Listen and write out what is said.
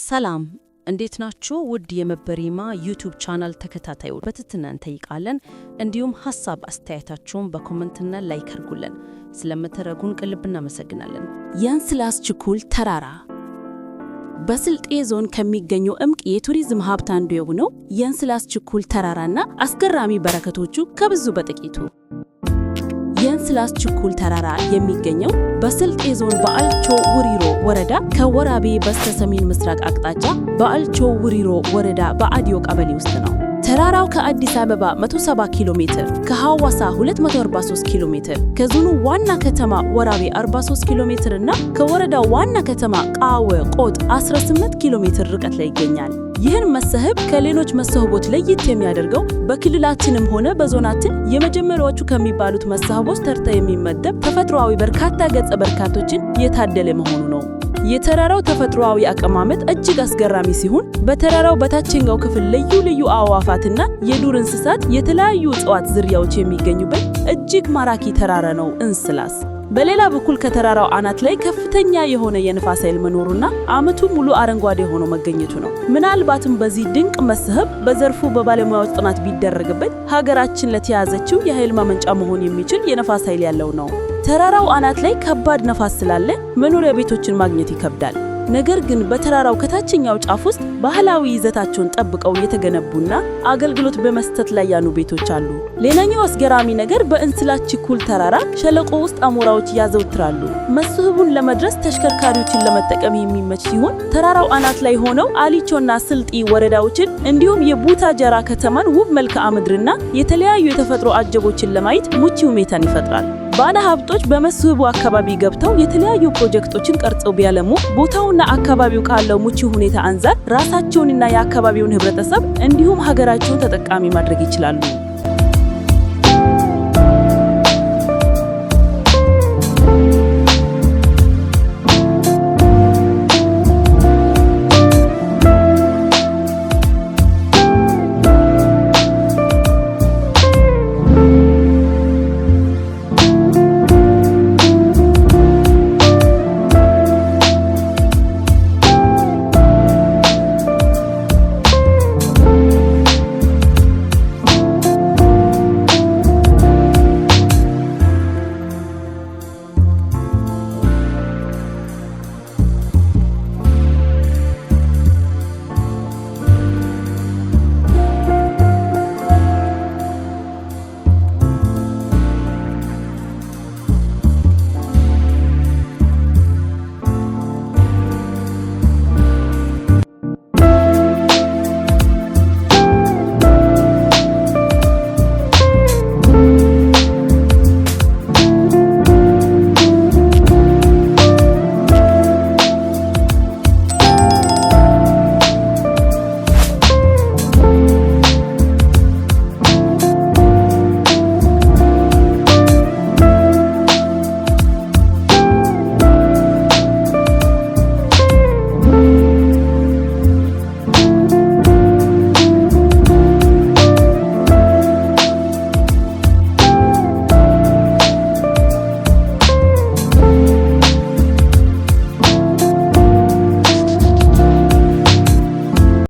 ሰላም እንዴት ናችሁ? ውድ የመበሪማ ዩቲዩብ ቻናል ተከታታዮች በትህትና እንጠይቃለን። እንዲሁም ሐሳብ አስተያየታችሁን በኮሜንትና ላይክ አድርጉልን። ስለምትረጉን ከልብ እናመሰግናለን። የእንስላስ ችኩል ተራራ በስልጤ ዞን ከሚገኙ እምቅ የቱሪዝም ሀብት አንዱ የሆነው የእንስላስ ችኩል ተራራና አስገራሚ በረከቶቹ ከብዙ በጥቂቱ። የእንስላስ ችኩል ተራራ የሚገኘው በስልጤ ዞን በአልቾ ውሪሮ ወረዳ ከወራቤ በስተሰሜን ምስራቅ አቅጣጫ በአልቾ ውሪሮ ወረዳ በአዲዮ ቀበሌ ውስጥ ነው። ተራራው ከአዲስ አበባ 170 ኪሎ ሜትር፣ ከሐዋሳ 243 ኪሎ ሜትር፣ ከዞኑ ዋና ከተማ ወራቤ 43 ኪሎ ሜትር እና ከወረዳው ዋና ከተማ ቃወ ቆጥ 18 ኪሎ ሜትር ርቀት ላይ ይገኛል። ይህን መስህብ ከሌሎች መስህቦች ለየት የሚያደርገው በክልላችንም ሆነ በዞናችን የመጀመሪያዎቹ ከሚባሉት መስህቦች ተርታ የሚመደብ ተፈጥሯዊ በርካታ ገጸ በረከቶችን የታደለ መሆኑ ነው። የተራራው ተፈጥሯዊ አቀማመጥ እጅግ አስገራሚ ሲሆን በተራራው በታችኛው ክፍል ልዩ ልዩ አዕዋፋትና የዱር እንስሳት የተለያዩ እጽዋት ዝርያዎች የሚገኙበት እጅግ ማራኪ ተራራ ነው እንስላስ። በሌላ በኩል ከተራራው አናት ላይ ከፍተኛ የሆነ የንፋስ ኃይል መኖሩና ዓመቱ ሙሉ አረንጓዴ ሆኖ መገኘቱ ነው። ምናልባትም በዚህ ድንቅ መስህብ በዘርፉ በባለሙያዎች ጥናት ቢደረግበት ሀገራችን ለተያዘችው የኃይል ማመንጫ መሆን የሚችል የንፋስ ኃይል ያለው ነው። ተራራው አናት ላይ ከባድ ነፋስ ስላለ መኖሪያ ቤቶችን ማግኘት ይከብዳል። ነገር ግን በተራራው ከታችኛው ጫፍ ውስጥ ባህላዊ ይዘታቸውን ጠብቀው የተገነቡና አገልግሎት በመስጠት ላይ ያሉ ቤቶች አሉ። ሌላኛው አስገራሚ ነገር በእንስላስ ችኩል ተራራ ሸለቆ ውስጥ አሞራዎች ያዘውትራሉ። መስህቡን ለመድረስ ተሽከርካሪዎችን ለመጠቀም የሚመች ሲሆን ተራራው አናት ላይ ሆነው አሊቾና ስልጢ ወረዳዎችን እንዲሁም የቡታጀራ ከተማን ውብ መልክዓ ምድርና የተለያዩ የተፈጥሮ አጀቦችን ለማየት ምቹ ሁኔታን ይፈጥራል። ባለ ሀብቶች በመስህቡ አካባቢ ገብተው የተለያዩ ፕሮጀክቶችን ቀርጸው ቢያለሙ ቦታውና አካባቢው ካለው ምቹ ሁኔታ አንፃር ራሳቸውንና የአካባቢውን ህብረተሰብ እንዲሁም ሀገራቸውን ተጠቃሚ ማድረግ ይችላሉ።